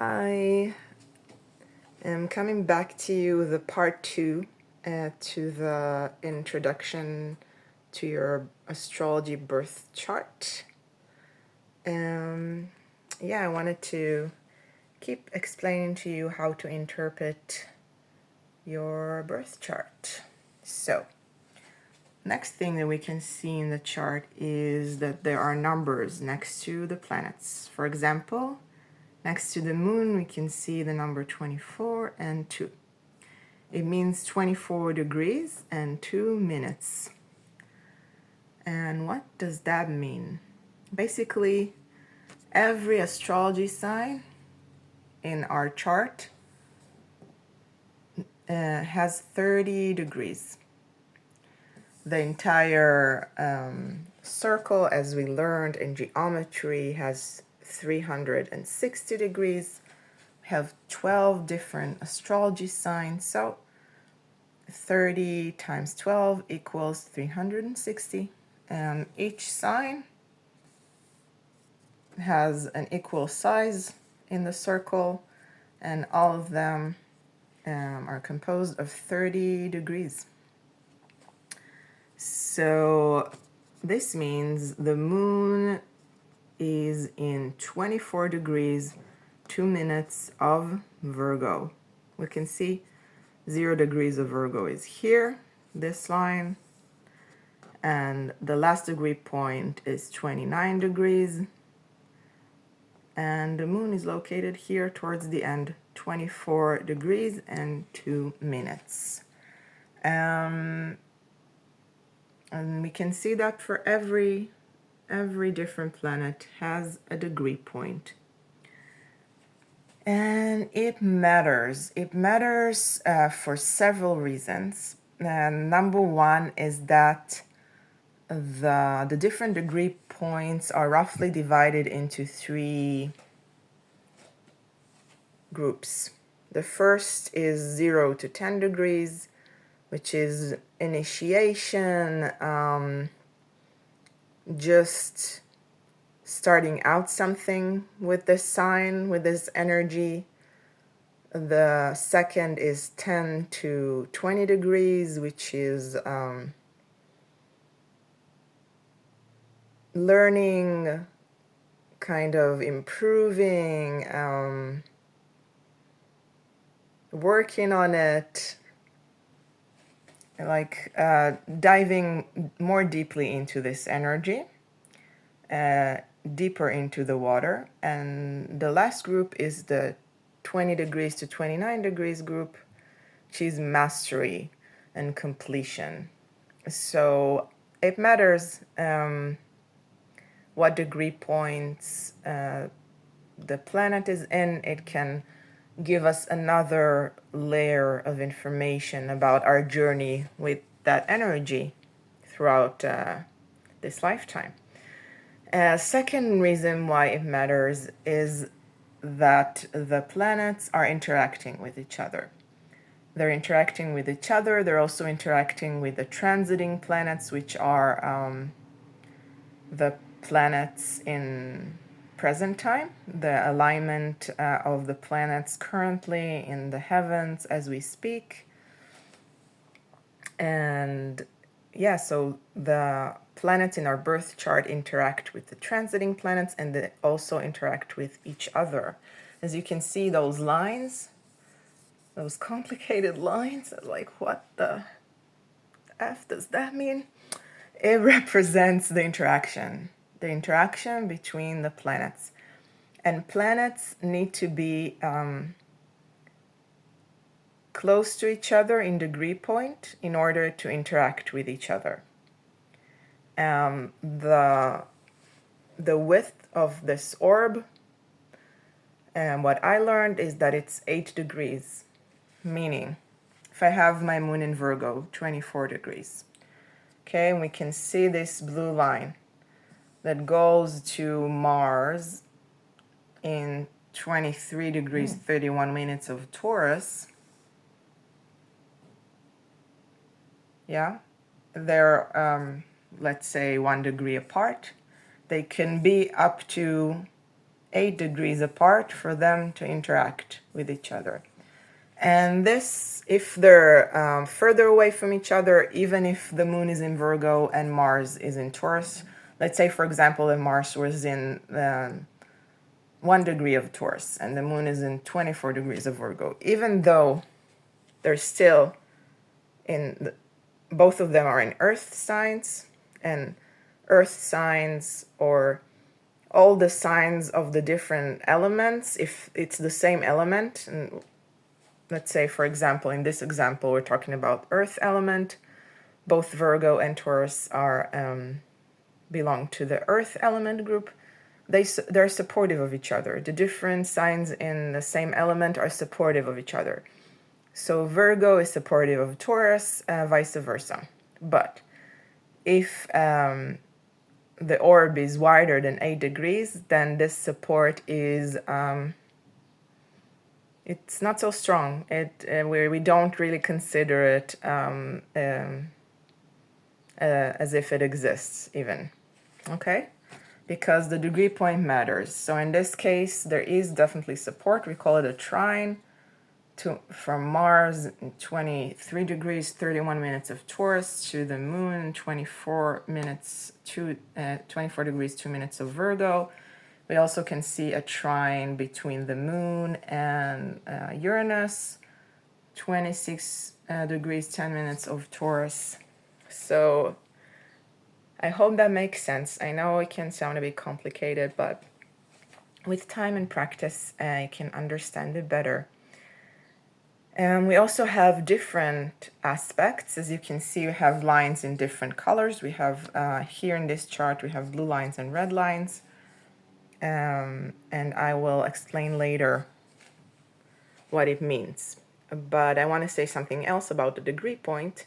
Hi, I'm coming back to you with the part 2 to the introduction to your astrology birth chart. I wanted to keep explaining to you how to interpret your birth chart. So, next thing that we can see in the chart is that there are numbers next to the planets. For example, next to the moon, we can see the number 24 and 2. It means 24 degrees and 2 minutes. And what does that mean? Basically, every astrology sign in our chart has 30 degrees. The entire circle, as we learned in geometry, has 360 degrees. We have 12 different astrology signs, so 30 times 12 equals 360. And each sign has an equal size in the circle, and all of them are composed of 30 degrees. So this means the moon is in 24 degrees 2 minutes of Virgo. We can see 0 degrees of Virgo is here, this line, and the last degree point is 29 degrees, and the moon is located here towards the end, 24 degrees and 2 minutes. And we can see that for every different planet has a degree point. And it matters. It matters for several reasons. Number one is that the different degree points are roughly divided into 3 groups. The first is 0 to 10 degrees, which is initiation, just starting out something with this sign, with this energy. The second is 10 to 20 degrees, which is learning, kind of improving, working on it, like diving more deeply into this energy, deeper into the water. And the last group is the 20 degrees to 29 degrees group, which is mastery and completion. So it matters what degree points the planet is in. It can give us another layer of information about our journey with that energy throughout this lifetime. Second reason why it matters is that the planets are interacting with each other. They're interacting with each other. They're also interacting with the transiting planets, which are the planets in present time, the alignment of the planets currently in the heavens as we speak. And so the planets in our birth chart interact with the transiting planets, and they also interact with each other. As you can see, those lines, those complicated lines, like what the F does that mean? It represents the interaction between the planets. And planets need to be close to each other in degree point in order to interact with each other. The width of this orb, and what I learned is that it's 8 degrees, meaning if I have my moon in Virgo, 24 degrees. Okay, and we can see this blue line that goes to Mars in 23 degrees 31 minutes of Taurus. Yeah, they're let's say 1 degree apart. They can be up to 8 degrees apart for them to interact with each other. And this, if they're further away from each other, even if the moon is in Virgo and Mars is in Taurus, let's say, for example, if Mars was in 1 degree of Taurus and the moon is in 24 degrees of Virgo, even though they're still both of them are in earth signs, and earth signs, or all the signs of the different elements, if it's the same element, and let's say, for example, in this example, we're talking about earth element, both Virgo and Taurus are belong to the earth element group, they're supportive of each other. The different signs in the same element are supportive of each other. So Virgo is supportive of Taurus, vice versa. But if the orb is wider than 8 degrees, then this support is it's not so strong. We don't really consider it as if it exists even. Okay? Because the degree point matters. So in this case, there is definitely support. We call it a trine from Mars, 23 degrees, 31 minutes of Taurus, to the moon, 24 degrees, 2 minutes of Virgo. We also can see a trine between the moon and Uranus, 26 degrees, 10 minutes of Taurus. So I hope that makes sense. I know it can sound a bit complicated, but with time and practice, I can understand it better. And we also have different aspects. As you can see, we have lines in different colors. We have here in this chart, we have blue lines and red lines. And I will explain later what it means. But I want to say something else about the degree point.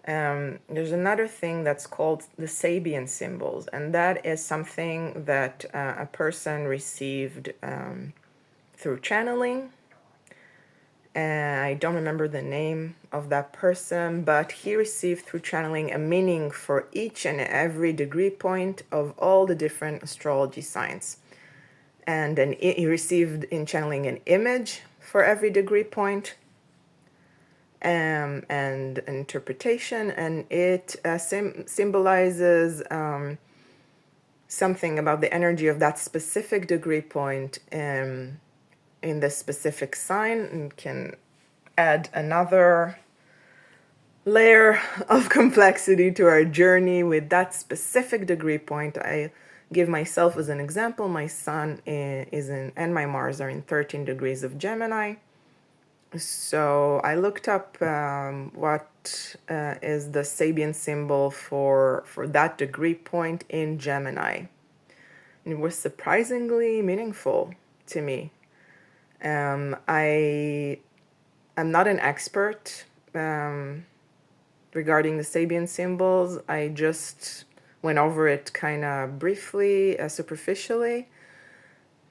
There's another thing that's called the Sabian symbols, and that is something that a person received through channeling. I don't remember the name of that person, but he received through channeling a meaning for each and every degree point of all the different astrology signs. And then he received in channeling an image for every degree point, and an interpretation, and it symbolizes something about the energy of that specific degree point in the specific sign, and can add another layer of complexity to our journey with that specific degree point. I give myself as an example. My sun and my Mars are in 13 degrees of Gemini. So I looked up what is the Sabian symbol for that degree point in Gemini. And it was surprisingly meaningful to me. I am not an expert regarding the Sabian symbols. I just went over it kind of briefly, superficially.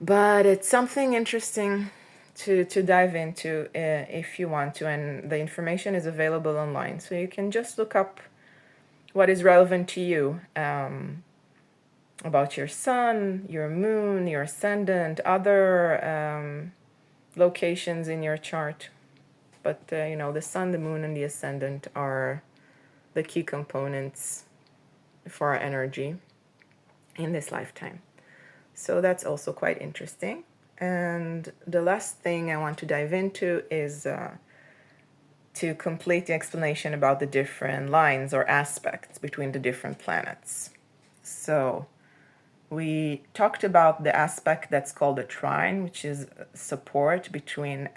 But it's something interesting to dive into if you want to, and the information is available online. So you can just look up what is relevant to you about your sun, your moon, your ascendant, other locations in your chart. But the sun, the moon, and the ascendant are the key components for our energy in this lifetime. So that's also quite interesting. And the last thing I want to dive into is to complete the explanation about the different lines or aspects between the different planets. So we talked about the aspect that's called a trine, which is support between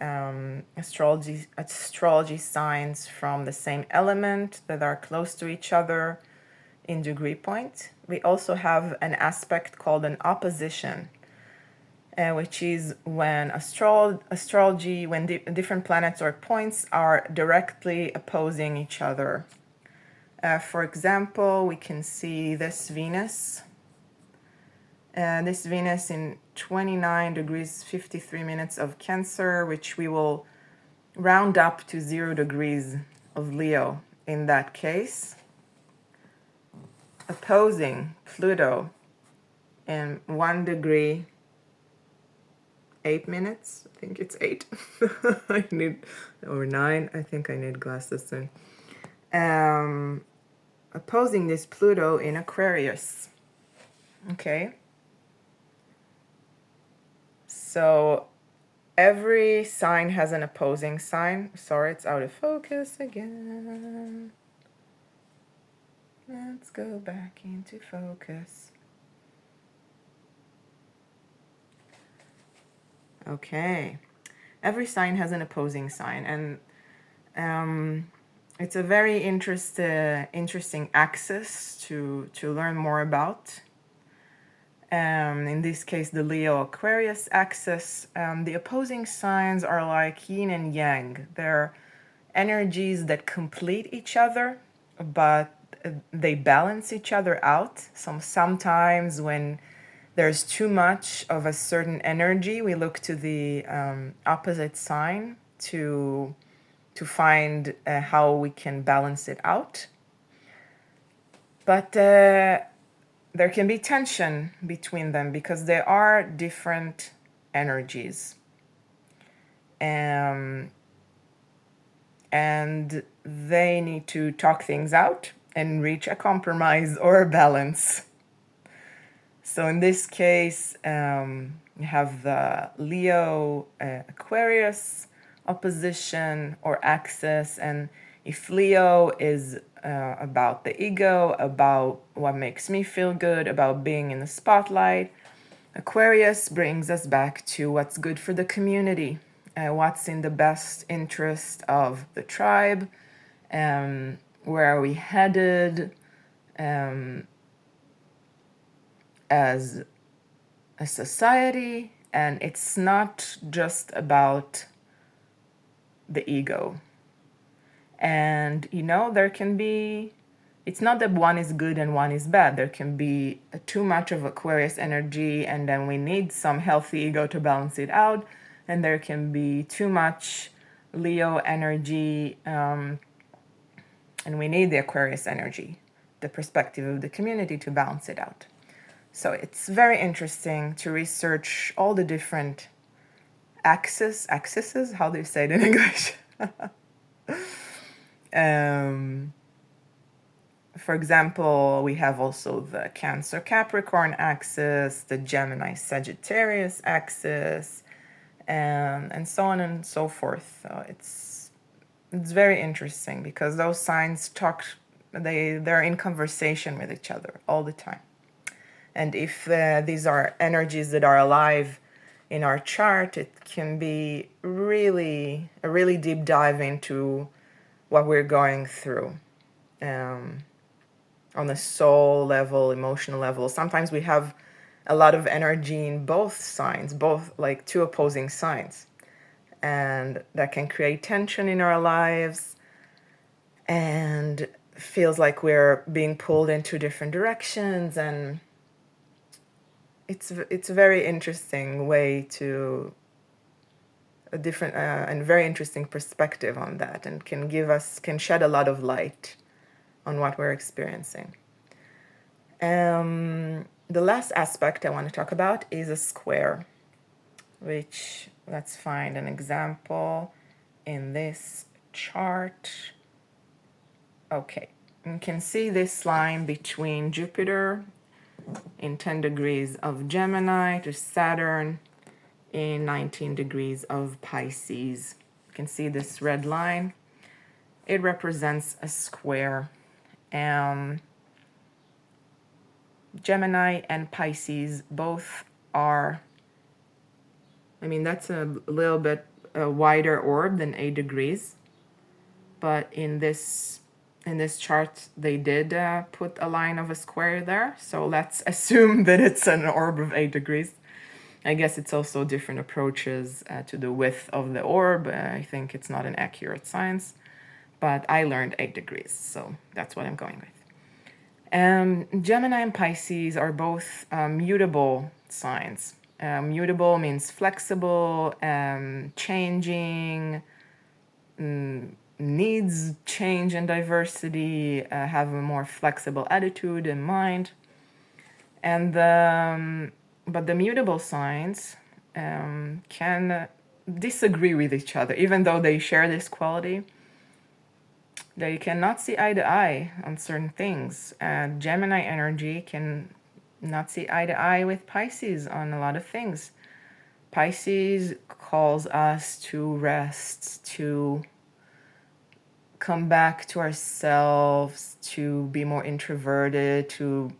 astrology signs from the same element that are close to each other in degree point. We also have an aspect called an opposition, which is when astrology, when different planets or points are directly opposing each other. For example, we can see this Venus in 29 degrees 53 minutes of Cancer, which we will round up to 0 degrees of Leo in that case, opposing Pluto in 1 degree 8 minutes. I think it's 8. I need, or 9. I think I need glasses soon. Opposing this Pluto in Aquarius. Okay. So every sign has an opposing sign. Sorry, it's out of focus again. Let's go back into focus. Okay. Every sign has an opposing sign, and it's a very interesting axis to learn more about. In this case, the Leo Aquarius axis. The opposing signs are like yin and yang. They're energies that complete each other, but they balance each other out. Sometimes when there's too much of a certain energy, we look to the opposite sign to find how we can balance it out. But there can be tension between them because they are different energies. And they need to talk things out and reach a compromise or a balance. So in this case, you have the Leo Aquarius opposition or axis, and if Leo is about the ego, about what makes me feel good, about being in the spotlight, Aquarius brings us back to what's good for the community, what's in the best interest of the tribe, where are we headed as a society. And it's not just about the ego. And there can be, it's not that one is good and one is bad. There can be too much of Aquarius energy, and then we need some healthy ego to balance it out. And there can be too much Leo energy, and we need the Aquarius energy, the perspective of the community, to balance it out. So it's very interesting to research all the different axes, how do you say it in English? For example, we have also the Cancer-Capricorn axis, the Gemini-Sagittarius axis, and so on and so forth. So it's very interesting because those signs they're in conversation with each other all the time. And if these are energies that are alive in our chart, it can be a really deep dive into what we're going through on a soul level, emotional level. Sometimes we have a lot of energy in both signs, both like two opposing signs. And that can create tension in our lives and feels like we're being pulled in two different directions. And it's a very interesting way to a different and very interesting perspective on that, and can shed a lot of light on what we're experiencing. The last aspect I want to talk about is a square, which let's find an example in this chart. Okay, you can see this line between Jupiter in 10 degrees of Gemini to Saturn in 19 degrees of Pisces. You can see this red line. It represents a square. Gemini and Pisces both are, that's a little bit wider orb than 8 degrees. But in this chart, they did put a line of a square there. So let's assume that it's an orb of 8 degrees. I guess it's also different approaches to the width of the orb. I think it's not an accurate science, but I learned 8 degrees, so that's what I'm going with. Gemini and Pisces are both mutable signs. Mutable means flexible, changing, needs change and diversity, have a more flexible attitude and mind. But the mutable signs can disagree with each other, even though they share this quality. They cannot see eye to eye on certain things. Gemini energy can not see eye to eye with Pisces on a lot of things. Pisces calls us to rest, to come back to ourselves, to be more introverted, to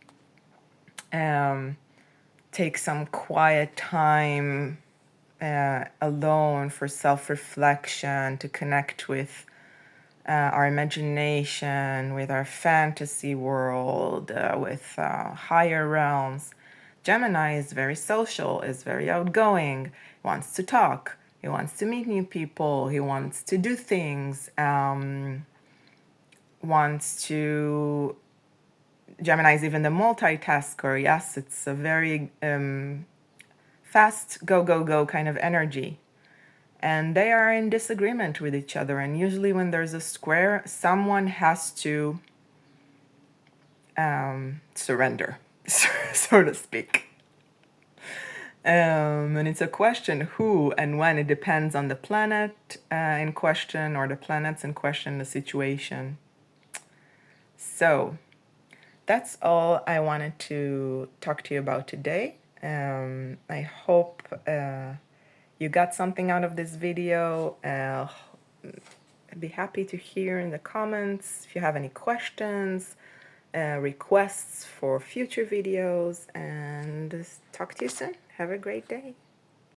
take some quiet time alone for self-reflection, to connect with our imagination, with our fantasy world, with higher realms. Gemini is very social, is very outgoing, wants to talk, he wants to meet new people, he wants to do things, wants to... Gemini is even the multitasker. Yes, it's a very fast, go, go, go kind of energy. And they are in disagreement with each other. And usually when there's a square, someone has to surrender, so to speak. And it's a question who and when. It depends on the planet in question, or the planets in question, the situation. So that's all I wanted to talk to you about today. I hope you got something out of this video. I'd be happy to hear in the comments if you have any questions, requests for future videos, and talk to you soon. Have a great day.